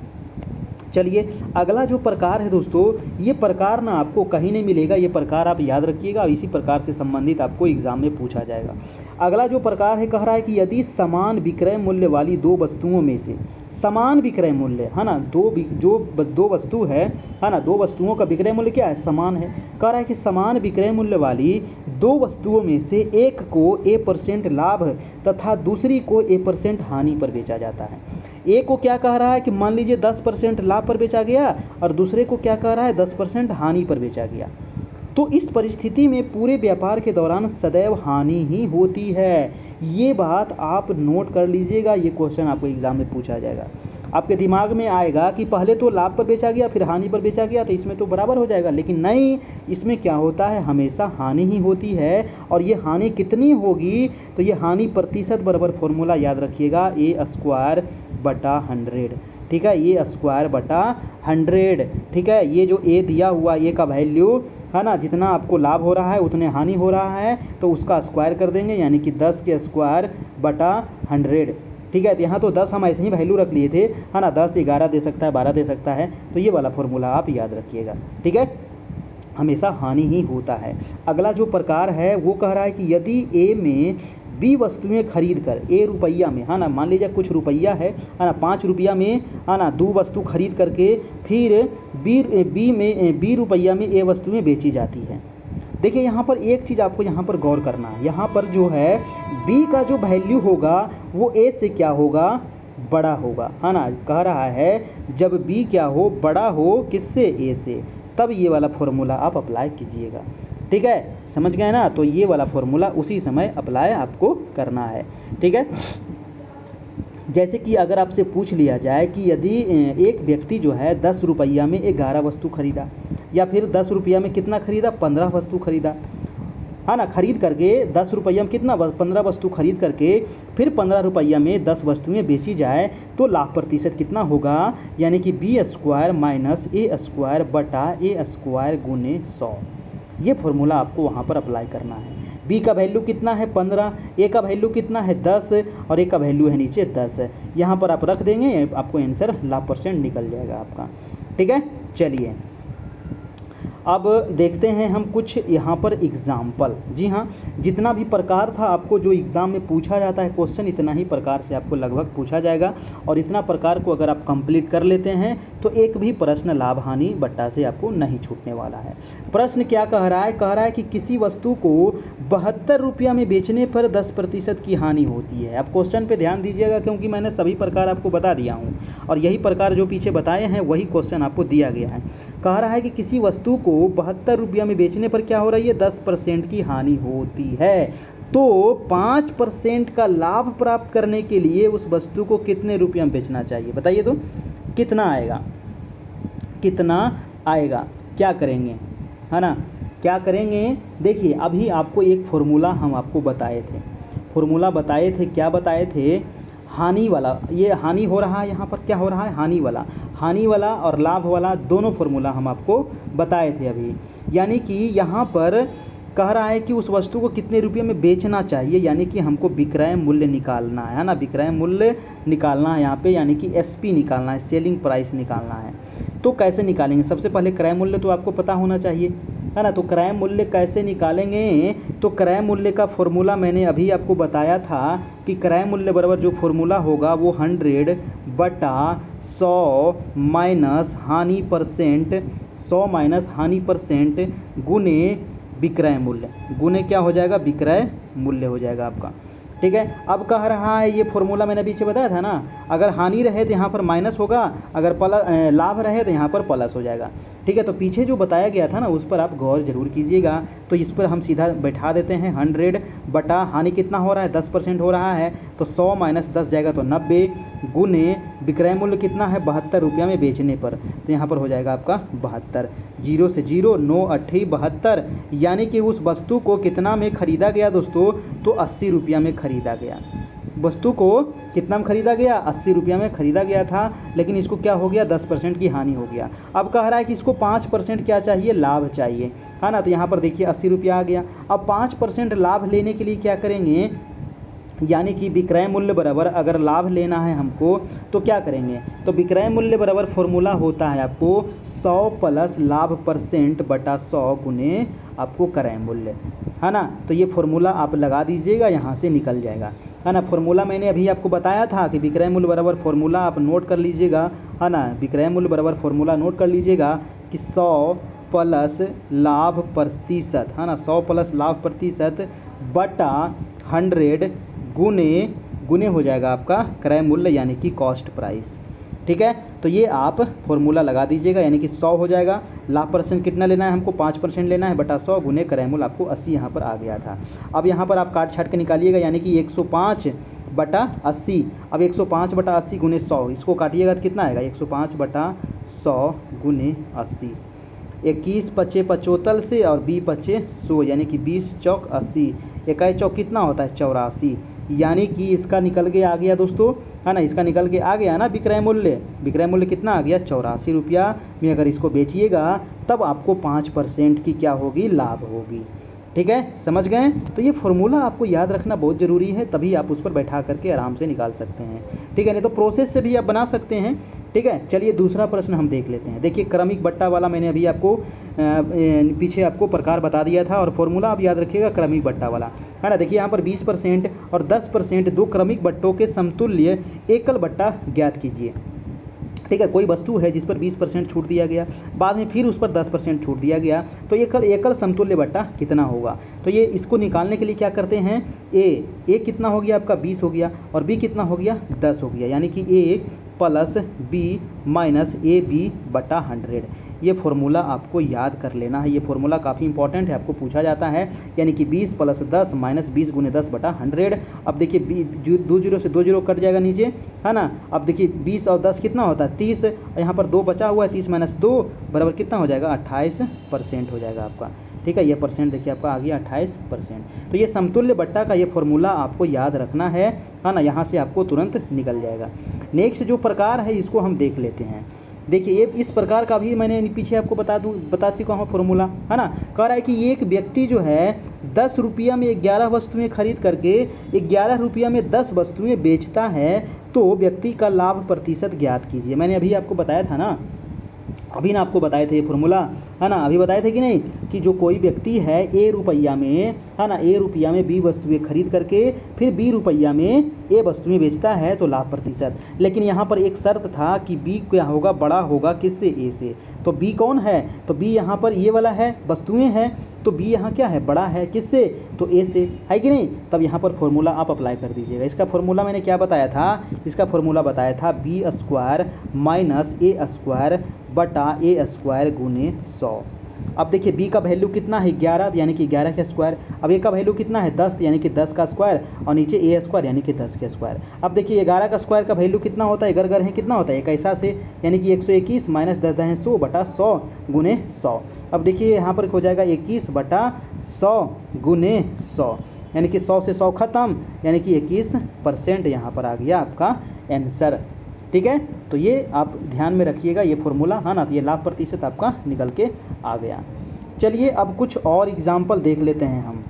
चलिए, अगला जो प्रकार है दोस्तों, ये प्रकार ना आपको कहीं नहीं मिलेगा, ये प्रकार आप याद रखिएगा और इसी प्रकार से संबंधित आपको एग्जाम में पूछा जाएगा। अगला जो प्रकार है, कह रहा है कि यदि समान विक्रय मूल्य वाली दो वस्तुओं में से, समान विक्रय मूल्य, है ना, दो वस्तु है ना, दो वस्तुओं का विक्रय मूल्य क्या है, समान है। कह रहा है कि समान विक्रय मूल्य वाली दो वस्तुओं में से एक को A% लाभ तथा दूसरी को A% हानि पर बेचा जाता है। ए को क्या कह रहा है कि मान लीजिए 10% लाभ पर बेचा गया और दूसरे को क्या कह रहा है, 10% हानि पर बेचा गया। तो इस परिस्थिति में पूरे व्यापार के दौरान सदैव हानि ही होती है। ये बात आप नोट कर लीजिएगा, ये क्वेश्चन आपको एग्जाम में पूछा जाएगा। आपके दिमाग में आएगा कि पहले तो लाभ पर बेचा गया फिर हानि पर बेचा गया, तो इसमें तो बराबर हो जाएगा, लेकिन नहीं, इसमें क्या होता है, हमेशा हानि ही होती है। और ये हानि कितनी होगी, तो ये हानि प्रतिशत बराबर फॉर्मूला याद रखिएगा, A² बटा 100। ठीक है, A² बटा 100। ठीक है, ये जो ए दिया हुआ, ए का वैल्यू, है ना, जितना आपको लाभ हो रहा है उतने हानि हो रहा है, तो उसका स्क्वायर कर देंगे, यानी कि 10 के स्क्वायर बटा 100। ठीक है, तो यहाँ तो 10 हम ऐसे ही वैल्यू रख लिए थे, है ना, 10 11 दे सकता है, 12 दे सकता है, तो ये वाला फॉर्मूला आप याद रखिएगा। ठीक है, हमेशा हानि ही होता है। अगला जो प्रकार है वो कह रहा है कि यदि ए में बी वस्तुएं खरीद कर, ए रुपया में, है ना, मान लीजिए कुछ रुपया है ना, 5 रुपया में, है ना, 2 वस्तु खरीद करके फिर बी रुपया में ए वस्तुएं बेची जाती हैं। देखिए, यहाँ पर एक चीज़ आपको यहाँ पर गौर करना है, यहाँ पर जो है बी का जो वैल्यू होगा वो ए से क्या होगा, बड़ा होगा, है ना। कह रहा है जब बी क्या हो, बड़ा हो किससे, ए से, तब ये वाला फॉर्मूला आप अप्लाई कीजिएगा। ठीक है, समझ गए ना। तो ये वाला फॉर्मूला उसी समय अप्लाई आपको करना है। ठीक है, जैसे कि अगर आपसे पूछ लिया जाए कि यदि एक व्यक्ति जो है 10 रुपया में 11 वस्तु खरीदा, या फिर 10 रुपया में कितना खरीदा, 15 वस्तु खरीदा, है ना, खरीद करके 10 रुपया में कितना, 15 वस्तु खरीद करके फिर 15 रुपया में 10 वस्तुएं बेची जाए, तो लाभ प्रतिशत कितना होगा, यानी कि B² माइनस A² बटा A² गुने 100। ये फॉर्मूला आपको वहाँ पर अप्लाई करना है। बी का वैल्यू कितना है, 15, ए का वैल्यू कितना है, 10, और ए का वैल्यू है नीचे 10। यहाँ पर आप रख देंगे, आपको आंसर लाभ परसेंट निकल जाएगा आपका। ठीक है, चलिए अब देखते हैं हम कुछ यहाँ पर एग्जाम्पल। जी हाँ, जितना भी प्रकार था आपको जो एग्ज़ाम में पूछा जाता है क्वेश्चन, इतना ही प्रकार से आपको लगभग पूछा जाएगा, और इतना प्रकार को अगर आप कंप्लीट कर लेते हैं तो एक भी प्रश्न लाभ हानि बट्टा से आपको नहीं छूटने वाला है। प्रश्न क्या कह रहा है, कह रहा है कि किसी वस्तु को 72 रुपया में बेचने पर 10% की हानि होती है। अब क्वेश्चन पे ध्यान दीजिएगा, क्योंकि मैंने सभी प्रकार आपको बता दिया हूँ, और यही प्रकार जो पीछे बताए हैं वही क्वेश्चन आपको दिया गया है। कह रहा है कि किसी वस्तु को 72 रुपया में बेचने पर क्या हो रही है, 10% की हानि होती है, तो 5% का लाभ प्राप्त करने के लिए उस वस्तु को कितने रुपये में बेचना चाहिए, बताइए तो कितना आएगा, कितना आएगा, क्या करेंगे, है ना, क्या करेंगे। देखिए अभी आपको एक फॉर्मूला हम आपको बताए थे, फॉर्मूला बताए थे, क्या बताए थे, हानि वाला, ये हानि हो रहा है, यहाँ पर क्या हो रहा है, हानि वाला और लाभ वाला दोनों फॉर्मूला हम आपको बताए थे अभी। यानी कि यहाँ पर कह रहा है कि उस वस्तु को कितने रुपये में बेचना चाहिए, यानी कि हमको विक्रय मूल्य निकालना है ना, विक्रय मूल्य निकालना है यहाँ पे, यानी कि एसपी निकालना है, सेलिंग प्राइस निकालना है। तो कैसे निकालेंगे, सबसे पहले क्रय मूल्य तो आपको पता होना चाहिए, है ना। तो क्रय मूल्य कैसे निकालेंगे, तो क्रय मूल्य का फॉर्मूला मैंने अभी आपको बताया था कि क्रय मूल्य बराबर जो फॉर्मूला होगा वो 100 बटा 100 माइनस हानि परसेंट, 100 माइनस हानि परसेंट गुने विक्रय मूल्य, गुने क्या हो जाएगा, विक्रय मूल्य हो जाएगा आपका। ठीक है, अब कह रहा है ये फॉर्मूला मैंने पीछे बताया था ना, अगर हानि रहे तो यहाँ पर माइनस होगा, अगर लाभ रहे तो यहाँ पर प्लस हो जाएगा। ठीक है, तो पीछे जो बताया गया था ना उस पर आप गौर जरूर कीजिएगा। तो इस पर हम सीधा बैठा देते हैं, 100 बटा हानि कितना हो रहा है, 10% हो रहा है, तो 100 माइनस 10 जाएगा तो 90 गुने विक्रय मूल्य कितना है, 72 रुपया में बेचने पर, तो यहाँ पर हो जाएगा आपका 72, 0 से 0 9 8 72, यानी कि उस वस्तु को कितना में खरीदा गया दोस्तों, तो 80 रुपया में खरीदा गया। वस्तु को कितना में खरीदा गया, 80 रुपया में खरीदा गया था, लेकिन इसको क्या हो गया, 10% की हानि हो गया। अब कह रहा है कि इसको 5% क्या चाहिए, लाभ चाहिए, है ना। तो यहाँ पर देखिए 80 रुपया आ गया। अब 5% लाभ लेने के लिए क्या करेंगे, यानी कि विक्रय मूल्य बराबर, अगर लाभ लेना है हमको तो क्या करेंगे, तो विक्रय मूल्य बराबर फॉर्मूला होता है आपको 100 प्लस लाभ परसेंट बटा 100 गुने आपको क्रय मूल्य, है ना। तो ये फॉर्मूला आप लगा दीजिएगा, यहाँ से निकल जाएगा, है ना। फॉर्मूला मैंने अभी आपको बताया था कि विक्रय मूल्य बराबर फॉर्मूला आप नोट कर लीजिएगा, है ना। विक्रय मूल्य बराबर फॉर्मूला नोट कर लीजिएगा कि 100 प्लस लाभ प्रतिशत, है ना, 100 प्लस लाभ प्रतिशत बटा 100 गुने हो जाएगा आपका क्रय मूल्य, यानी कि कॉस्ट प्राइस। ठीक है, तो ये आप फॉर्मूला लगा दीजिएगा, यानी कि 100 हो जाएगा, लाभ परसेंट कितना लेना है हमको, 5% लेना है, बटा 100 गुने क्रय मूल्य आपको 80 यहाँ पर आ गया था। अब यहाँ पर आप काट छाट के निकालिएगा, यानी कि 105 बटा 80, अब 105 बटा 80 गुने 100, इसको काटिएगा तो कितना आएगा, 105 बटा 100 गुने 80, 21 पचे 75 से और 20 पचे 100, यानी कि 20 चौक 80, 21 चौक कितना होता है, 84, यानी कि इसका निकल के आ गया दोस्तों, है ना, इसका निकल के आ गया ना विक्रय मूल्य कितना आ गया, 84 रुपया में अगर इसको बेचिएगा तब आपको 5% की क्या होगी, लाभ होगी। ठीक है, समझ गए। तो ये फॉर्मूला आपको याद रखना बहुत ज़रूरी है, तभी आप उस पर बैठा करके आराम से निकाल सकते हैं। ठीक है, नहीं तो प्रोसेस से भी आप बना सकते हैं। ठीक है, चलिए दूसरा प्रश्न हम देख लेते हैं। देखिए क्रमिक बट्टा वाला मैंने अभी आपको पीछे आपको प्रकार बता दिया था, और फॉर्मूला आप याद रखिएगा क्रमिक बट्टा वाला, है ना। देखिए यहाँ पर 20% और 10% दो क्रमिक बट्टों के समतुल्य एकल बट्टा ज्ञात कीजिए। ठीक है, कोई वस्तु है जिस पर 20% छूट दिया गया, बाद में फिर उस पर 10% छूट दिया गया, तो एकल समतुल्य बट्टा कितना होगा। तो ये इसको निकालने के लिए क्या करते हैं, ए कितना हो गया आपका 20 हो गया, और बी कितना हो गया 10 हो गया, यानी कि A plus B minus A B बटा 100। ये फॉर्मूला आपको याद कर लेना है, ये फॉर्मूला काफ़ी इंपॉर्टेंट है, आपको पूछा जाता है। यानी कि 20 प्लस 10 माइनस 20 गुने 10 बटा 100। अब देखिए 2 जीरो से 2 जीरो कट जाएगा नीचे, है ना। अब देखिए 20 और 10 कितना होता है 30, यहाँ पर 2 बचा हुआ है, 30 माइनस 2 बराबर कितना हो जाएगा 28% हो जाएगा आपका। ठीक है, ये परसेंट देखिए आपका आ गया 28%। तो ये समतुल्य बट्टा का ये फॉर्मूला आपको याद रखना है ना, यहाँ से आपको तुरंत निकल जाएगा। नेक्स्ट जो प्रकार है इसको हम देख लेते हैं। देखिए ये इस प्रकार का भी मैंने पीछे आपको बता चुका हूँ फॉर्मूला, है ना। कह रहा है कि एक व्यक्ति जो है 10 रुपया में 11 वस्तुएं खरीद करके 11 रुपया में 10 वस्तुएं बेचता है, तो व्यक्ति का लाभ प्रतिशत ज्ञात कीजिए। मैंने अभी आपको बताया था ना, अभी ना आपको बताए थे ये फॉर्मूला, है ना, अभी बताए थे कि नहीं, कि जो कोई व्यक्ति है ए रुपया में, है ना, ए रुपया में बी वस्तुएं खरीद करके फिर बी रुपया में ए वस्तुएं बेचता है तो लाभ प्रतिशत। लेकिन यहाँ पर एक शर्त था कि बी क्या होगा, बड़ा होगा किससे, ए से। तो बी कौन है, तो बी यहाँ पर ये वाला है, वस्तुएं हैं, तो बी यहाँ क्या है, बड़ा है किससे, तो ए से, है कि नहीं। तब यहाँ पर फॉर्मूला आप अप्लाई कर दीजिएगा। इसका फॉर्मूला मैंने क्या बताया था, इसका फॉर्मूला बताया था b² माइनस a² बटा a² गुने 100। अब देखिए बी का वैल्यू कितना है 11 यानी कि 11 का स्क्वायर। अब ए का वैल्यू कितना है 10 यानी कि 10 का स्क्वायर और नीचे ए स्क्वायर यानी कि 10 के स्क्वायर। अब देखिए 11 का स्क्वायर का वैल्यू कितना होता है, घर है कितना होता है एक ऐसा से यानी कि 121 माइनस 10 है 100 बटा 100 गुने 100। अब देखिए यहाँ पर हो जाएगा 21 बटा 100 गुने 100 यानी कि 100 से 100 खत्म यानी कि 21% यहाँ पर आ गया आपका आंसर। ठीक है, तो ये आप ध्यान में रखिएगा ये फॉर्मूला है ना, तो ये लाभ प्रतिशत आपका निकल के आ गया। चलिए अब कुछ और एग्जाम्पल देख लेते हैं हम।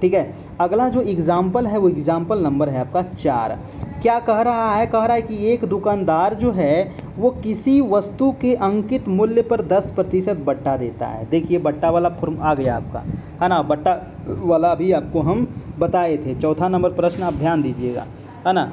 ठीक है, अगला जो एग्जाम्पल है वो एग्जाम्पल नंबर है आपका 4। क्या कह रहा है, कह रहा है कि एक दुकानदार जो है वो किसी वस्तु के अंकित मूल्य पर 10% बट्टा देता है। देखिए बट्टा वाला फॉर्म आ गया आपका, है ना, बट्टा वाला भी आपको हम बताए थे। चौथा नंबर प्रश्न आप ध्यान दीजिएगा, है ना।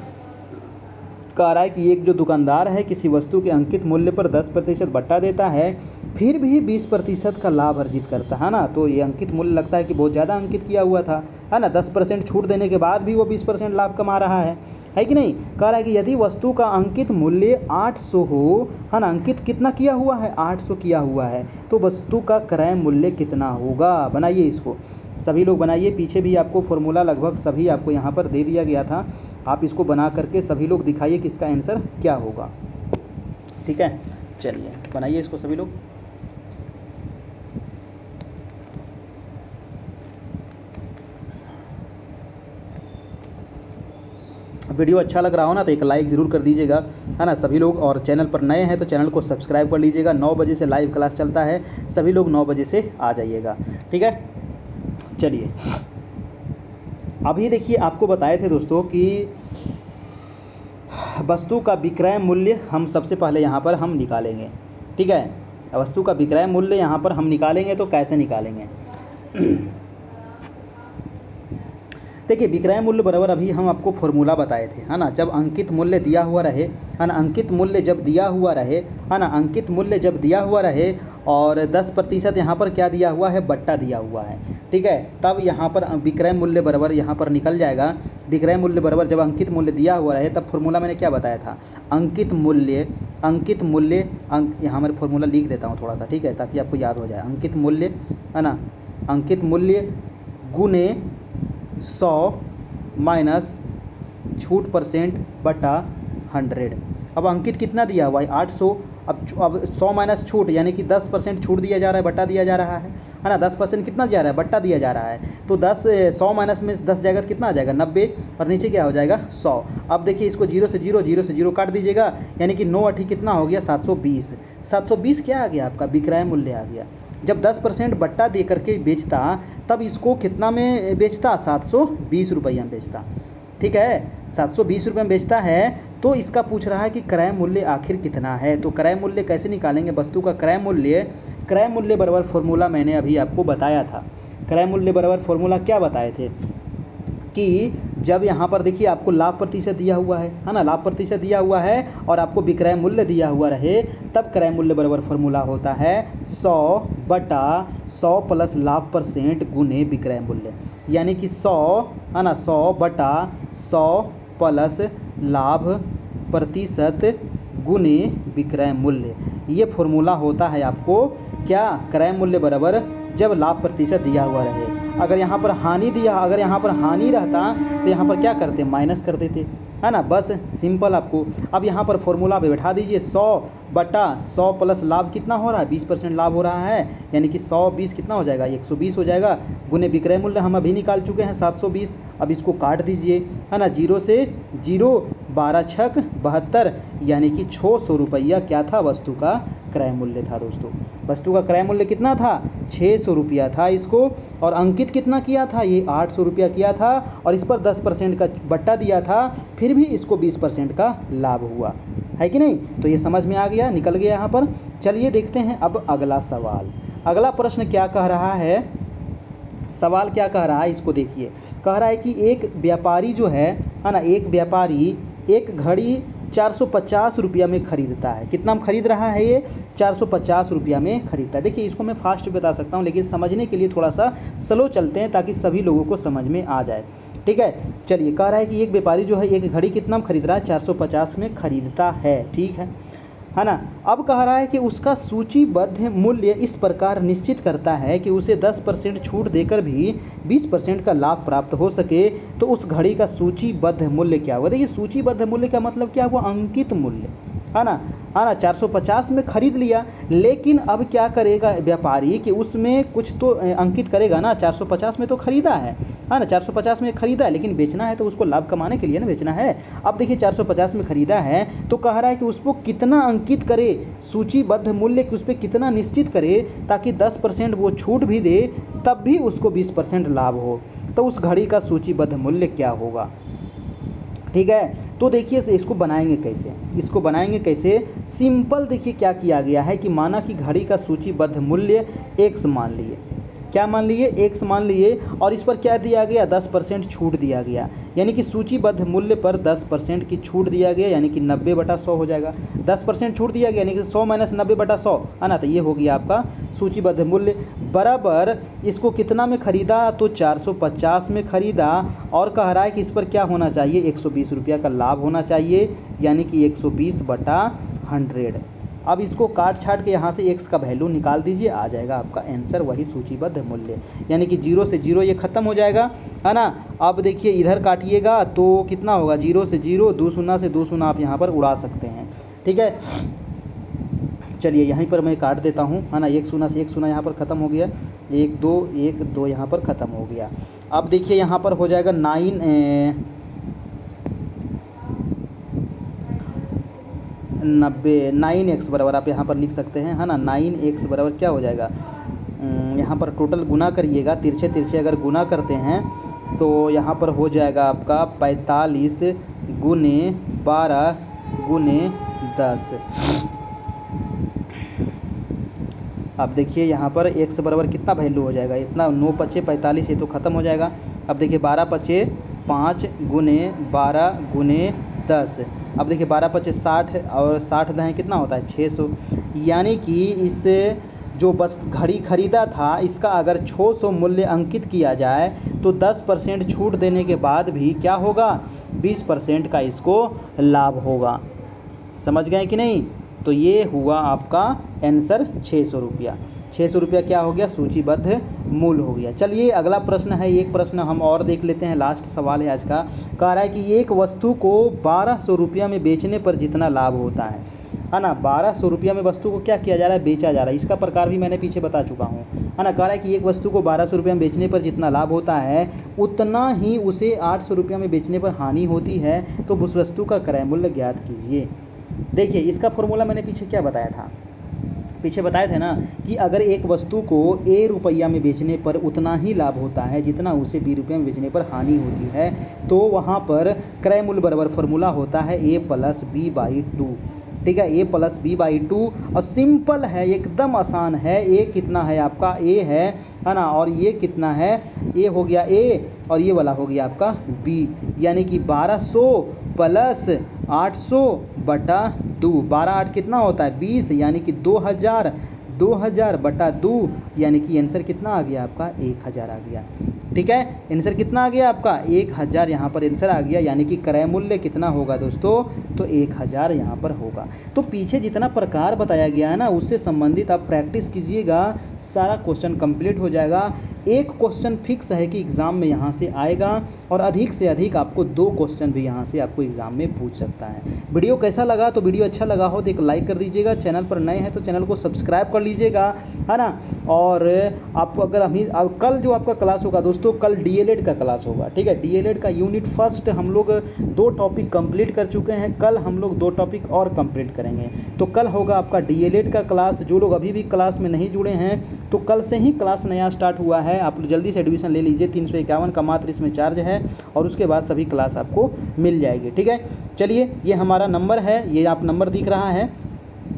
कह रहा है कि एक जो दुकानदार है किसी वस्तु के अंकित मूल्य पर 10% बट्टा देता है, फिर भी 20% का लाभ अर्जित करता है ना। तो ये अंकित मूल्य लगता है कि बहुत ज़्यादा अंकित किया हुआ था, है ना। 10% छूट देने के बाद भी वो 20% लाभ कमा रहा है कि नहीं। कह रहा है कि यदि वस्तु का अंकित मूल्य 800 हो, है ना, अंकित कितना किया हुआ है 800 किया हुआ है, तो वस्तु का क्रय मूल्य कितना होगा। बनाइए इसको, सभी लोग बनाइए। पीछे भी आपको फॉर्मूला लगभग सभी आपको यहाँ पर दे दिया गया था, आप इसको बना करके सभी लोग दिखाइए कि इसका आंसर क्या होगा। ठीक है, चलिए बनाइए इसको सभी लोग। वीडियो अच्छा लग रहा हो ना तो एक लाइक ज़रूर कर दीजिएगा, है ना सभी लोग। और चैनल पर नए हैं तो चैनल को सब्सक्राइब कर लीजिएगा। 9 बजे से लाइव क्लास चलता है, सभी लोग 9 बजे से आ जाइएगा। ठीक है, चलिए अभी देखिए आपको बताए थे दोस्तों कि वस्तु का विक्रय मूल्य हम सबसे पहले यहाँ पर हम निकालेंगे। ठीक है, वस्तु का विक्रय मूल्य यहाँ पर हम निकालेंगे, तो कैसे निकालेंगे। देखिए विक्रय मूल्य बराबर अभी हम आपको फॉर्मूला बताए थे, है ना। जब अंकित मूल्य दिया हुआ रहे, है ना, अंकित मूल्य जब दिया हुआ रहे, है ना, अंकित मूल्य जब दिया हुआ रहे और 10% यहाँ पर क्या दिया हुआ है, बट्टा दिया हुआ है। ठीक है, तब यहाँ पर विक्रय मूल्य बराबर यहाँ पर निकल जाएगा। विक्रय मूल्य बराबर जब अंकित मूल्य दिया हुआ रहे, तब फॉर्मूला मैंने क्या बताया था, अंकित मूल्य यहाँ मैं फॉर्मूला लिख देता हूँ थोड़ा सा, ठीक है, ताकि आपको याद हो जाए। अंकित मूल्य, है ना, अंकित मूल्य गुने 100 माइनस छूट परसेंट बटा 100। अब अंकित कितना दिया हुआ है 800, अब 100 माइनस छूट यानी कि 10% छूट दिया जा रहा है, बट्टा दिया जा रहा है ना। 10% कितना जा रहा है, बट्टा दिया जा रहा है। तो 100 माइनस में 10 जाएगा तो कितना आ जाएगा 90 और नीचे क्या हो जाएगा 100। अब देखिए इसको 0 से 0 काट दीजिएगा यानी कि 9 8 कितना हो गया 720। 720 क्या आ गया आपका विक्रय मूल्य आ गया। जब 10% बट्टा दे करके बेचता तब इसको कितना में बेचता, 720 रुपया में बेचता। ठीक है, 720 रुपये में बेचता है। तो इसका पूछ रहा है कि क्रय मूल्य आखिर कितना है। तो क्रय मूल्य कैसे निकालेंगे, वस्तु का क्रय मूल्य बराबर फॉर्मूला मैंने अभी आपको बताया था। क्रय मूल्य बराबर फॉर्मूला क्या बताए थे कि जब यहाँ पर देखिए आपको लाभ प्रतिशत दिया हुआ है ना, लाभ प्रतिशत दिया हुआ है और आपको विक्रय मूल्य दिया हुआ रहे, तब क्रय मूल्य बराबर फॉर्मूला होता है 100 बटा 100 प्लस लाभ परसेंट गुने विक्रय मूल्य, यानी कि 100, है ना, 100 बटा 100 प्लस लाभ प्रतिशत गुने विक्रय मूल्य। ये फॉर्मूला होता है आपको क्या, क्रय मूल्य बराबर जब लाभ प्रतिशत दिया हुआ रहे। अगर यहाँ पर हानि दिया, अगर यहाँ पर हानि रहता तो यहाँ पर क्या करते, माइनस कर देते, है ना, बस सिंपल आपको। अब यहाँ पर फॉर्मूला पे बैठा दीजिए 100 बटा 100 प्लस लाभ कितना हो रहा है 20% लाभ हो रहा है, यानी कि 120 कितना हो जाएगा 120 हो जाएगा गुने विक्रय मूल्य हम अभी निकाल चुके हैं 720। अब इसको काट दीजिए, है ना, 0 से 0 12 छक 72 यानी कि 600 रुपया क्या था वस्तु का क्रय मूल्य था। दोस्तों वस्तु का क्रय मूल्य कितना था 600 रुपया था इसको, और अंकित कितना किया था ये 800 रुपया किया था, और इस पर 10% का बट्टा दिया था, फिर भी इसको 20% का लाभ हुआ है कि नहीं। तो ये समझ में आ गया, निकल गया यहाँ पर। चलिए देखते हैं अब अगला सवाल। अगला प्रश्न क्या कह रहा है, सवाल क्या कह रहा है इसको देखिए। कह रहा है कि एक व्यापारी जो है ना, एक व्यापारी एक घड़ी 450 रुपया में खरीदता है। कितना में खरीद रहा है ये 450 रुपया में खरीदता है। देखिए इसको मैं फास्ट बता सकता हूँ, लेकिन समझने के लिए थोड़ा सा स्लो चलते हैं ताकि सभी लोगों को समझ में आ जाए। ठीक है, चलिए कह रहा है कि एक व्यापारी जो है एक घड़ी कितना में खरीद रहा है 450 में खरीदता है। ठीक है, है ना। अब कह रहा है कि उसका सूचीबद्ध मूल्य इस प्रकार निश्चित करता है कि उसे 10% छूट देकर भी 20% का लाभ प्राप्त हो सके, तो उस घड़ी का सूचीबद्ध मूल्य क्या होगा। देखिए सूचीबद्ध मूल्य का मतलब क्या हुआ, अंकित मूल्य, है ना। 450 में खरीद लिया, लेकिन अब क्या करेगा व्यापारी कि उसमें कुछ तो अंकित करेगा ना। 450 में तो खरीदा है ना, 450 में खरीदा है, लेकिन बेचना है तो उसको लाभ कमाने के लिए ना बेचना है। अब देखिए 450 में खरीदा है तो कह रहा है कि उसको कितना अंकित करे, सूचीबद्ध मूल्य कि उस पर कितना निश्चित करे ताकि 10% वो छूट भी दे तब भी उसको 20% लाभ हो, तो उस घड़ी का सूचीबद्ध मूल्य क्या होगा। ठीक है, तो देखिए इसको बनाएंगे कैसे, इसको बनाएंगे कैसे, सिंपल देखिए क्या किया गया है कि माना कि घड़ी का सूचीबद्ध मूल्य x मान लिए, क्या मान लिए, x मान लिए, और इस पर क्या दिया गया, 10% छूट दिया गया, यानी कि सूचीबद्ध मूल्य पर 10% की छूट दिया गया, यानी कि 90/100 हो जाएगा। 10% छूट दिया गया यानी कि 100 - 90/100, है ना, तो ये हो गया आपका सूचीबद्ध मूल्य। बराबर इसको कितना में खरीदा, तो 450 में खरीदा, और कह रहा है कि इस पर क्या होना चाहिए, 120 रुपया का लाभ होना चाहिए, यानी कि 120/100। अब इसको काट छाट के यहाँ से x का वैल्यू निकाल दीजिए, आ जाएगा आपका आंसर वही सूचीबद्ध मूल्य, यानी कि 0 से 0 ये खत्म हो जाएगा, है ना। अब देखिए इधर काटिएगा तो कितना होगा, 0 से 0, 2 शून्य से 2 शून्य आप यहाँ पर उड़ा सकते हैं। ठीक है, चलिए यहीं पर मैं काट देता हूँ, है ना। 1 शून्य से 1 शून्य यहाँ पर ख़त्म हो गया, 1 2 1 2 यहाँ पर ख़त्म हो गया। अब देखिए यहाँ पर हो जाएगा 9x बराबर आप यहाँ पर लिख सकते हैं, है ना। 9x बराबर क्या हो जाएगा, यहाँ पर टोटल गुना करिएगा, तिरछे तिरछे अगर गुना करते हैं तो यहाँ पर हो जाएगा आपका 45 गुने 12 गुने 10। अब देखिए यहाँ पर x बराबर कितना वैल्यू हो जाएगा, इतना 9 × 5 = 45, ये तो ख़त्म हो जाएगा। अब देखिए 12 × 5 = 5 गुने 12 गुने 10। अब देखिए 12 × 5 = 60 और 60 दहें कितना होता है, 600, यानी कि इस जो बस घड़ी खरीदा था इसका अगर 600 मूल्य अंकित किया जाए तो 10% छूट देने के बाद भी क्या होगा, 20% का इसको लाभ होगा। समझ गए कि नहीं। तो ये हुआ आपका आंसर 600 रुपया। 600 रुपया क्या हो गया, सूचीबद्ध मूल्य हो गया। चलिए अगला प्रश्न है, एक प्रश्न हम और देख लेते हैं, लास्ट सवाल है आज का। कह रहा है कि एक वस्तु को 1200 रुपया में बेचने पर जितना लाभ होता है ना। 1200 रुपया में वस्तु को क्या किया जा रहा है, बेचा जा रहा है। इसका प्रकार भी मैंने पीछे बता चुका हूँ, है ना। कह रहा है कि एक वस्तु को 1200 रुपया में बेचने पर जितना लाभ होता है उतना ही उसे 800 रुपया में बेचने पर हानि होती है, तो उस वस्तु का क्रय मूल्य ज्ञात कीजिए। देखिए इसका फॉर्मूला मैंने पीछे क्या बताया था, पीछे बताए थे ना कि अगर एक वस्तु को A रुपया में बेचने पर उतना ही लाभ होता है जितना उसे B रुपये में बेचने पर हानि होती है, तो वहाँ पर क्रय मूल्य बराबर फॉर्मूला होता है A + B/2। ठीक है, A + B/2, और सिंपल है, एकदम आसान है। A कितना है आपका, A है ना, और ये कितना है, A हो गया A, और ये वाला हो गया आपका B, यानी कि 1200 + 800/2, 12 8 कितना होता है, 20, यानी कि 2000, 2000/2, यानी कि आंसर कितना आ गया आपका, 1000 आ गया। ठीक है, आंसर कितना आ गया आपका, 1000 यहाँ पर आंसर आ गया, यानी कि क्रय मूल्य कितना होगा दोस्तों, तो 1000 यहाँ पर होगा। तो पीछे जितना प्रकार बताया गया है ना उससे संबंधित आप प्रैक्टिस कीजिएगा, सारा क्वेश्चन कंप्लीट हो जाएगा। एक क्वेश्चन फिक्स है कि एग्ज़ाम में यहाँ से आएगा, और अधिक से अधिक आपको 2 क्वेश्चन भी यहाँ से आपको एग्ज़ाम में पूछ सकता है। वीडियो कैसा लगा, तो वीडियो अच्छा लगा हो तो एक लाइक कर दीजिएगा, चैनल पर नए हैं तो चैनल को सब्सक्राइब कर लीजिएगा, है ना। और आपको अगर कल जो आपका क्लास होगा दोस्तों, कल DLED का क्लास होगा। ठीक है, DLED का यूनिट फर्स्ट हम लोग 2 टॉपिक कंप्लीट कर चुके हैं, कल हम लोग 2 टॉपिक और कंप्लीट करेंगे। तो कल होगा आपका DLED का क्लास। जो लोग अभी भी क्लास में नहीं जुड़े हैं तो कल से ही क्लास नया स्टार्ट हुआ है, आप जल्दी से एडमिशन ले लीजिए। 351 का मात्र इसमें चार्ज है, और उसके बाद सभी क्लास आपको मिल जाएगी। ठीक है, चलिए ये हमारा नंबर है, ये आप नंबर दिख रहा है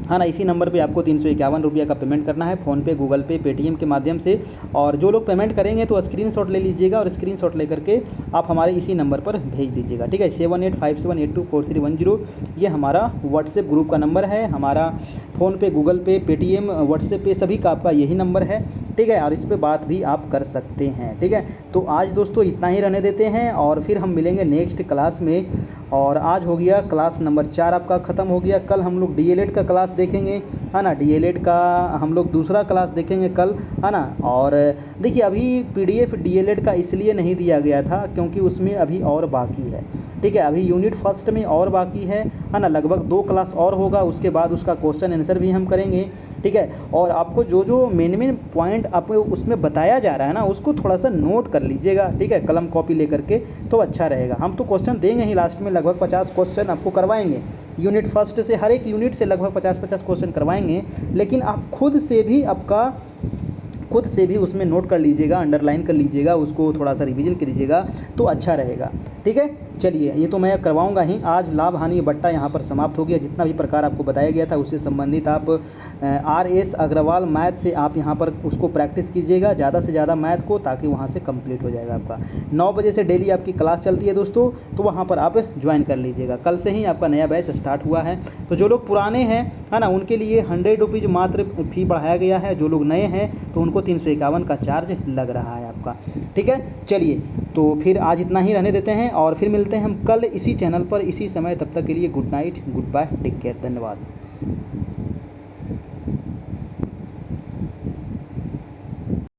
ना, इसी नंबर पे आपको 351 रुपये का पेमेंट करना है, फ़ोनपे, गूगल पे, पेटीएम के माध्यम से। और जो लोग पेमेंट करेंगे तो स्क्रीनशॉट ले लीजिएगा, और स्क्रीनशॉट लेकर के आप हमारे इसी नंबर पर भेज दीजिएगा। ठीक है, 7857824310 ये हमारा व्हाट्सएप ग्रुप का नंबर है। हमारा फ़ोनपे, गूगल पे, पेटीएम, व्हाट्सएप पे सभी का आपका यही नंबर है। ठीक है, और इस पे बात भी आप कर सकते हैं। ठीक है, तो आज दोस्तों इतना ही रहने देते हैं और फिर हम मिलेंगे नेक्स्ट क्लास में। और आज हो गया क्लास नंबर 4 आपका ख़त्म हो गया। कल हम लोग डीएलएड का क्लास देखेंगे, है ना, डीएलएड का हम लोग दूसरा क्लास देखेंगे कल, है ना। और देखिए अभी पीडीएफ डीएलएड का इसलिए नहीं दिया गया था क्योंकि उसमें अभी और बाकी है। ठीक है, अभी यूनिट फर्स्ट में और बाकी है ना, लगभग 2 क्लास और होगा, उसके बाद उसका क्वेश्चन आंसर भी हम करेंगे। ठीक है, और आपको जो जो मेन पॉइंट आपको उसमें बताया जा रहा है ना, उसको थोड़ा सा नोट कर लीजिएगा। ठीक है, कलम कॉपी लेकर के तो अच्छा रहेगा। हम तो क्वेश्चन देंगे ही लास्ट में, लगभग 50 क्वेश्चन आपको करवाएंगे यूनिट फर्स्ट से, हर एक यूनिट से लगभग 50-50 क्वेश्चन करवाएंगे। लेकिन आप खुद से भी उसमें नोट कर लीजिएगा, अंडरलाइन कर लीजिएगा, उसको थोड़ा सा रिवीजन कर लीजिएगा तो अच्छा रहेगा। ठीक है, चलिए ये तो मैं करवाऊंगा ही। आज लाभ हानि बट्टा यहाँ पर समाप्त हो गया। जितना भी प्रकार आपको बताया गया था उससे संबंधित आप RS अग्रवाल मैथ से आप यहाँ पर उसको प्रैक्टिस कीजिएगा ज़्यादा से ज़्यादा मैथ को, ताकि वहाँ से कंप्लीट हो जाएगा आपका। 9 बजे से डेली आपकी क्लास चलती है दोस्तों, तो वहाँ पर आप ज्वाइन कर लीजिएगा। कल से ही आपका नया बैच स्टार्ट हुआ है। तो जो लोग पुराने हैं, है ना, उनके लिए 100 रुपीज़ मात्र फ़ी बढ़ाया गया है। जो लोग नए हैं तो उनको 351 का चार्ज लग रहा है आपका। ठीक है, चलिए तो फिर आज इतना ही रहने देते हैं और फिर मिलते हैं हम कल इसी चैनल पर इसी समय। तब तक के लिए good night, goodbye, take care, धन्यवाद।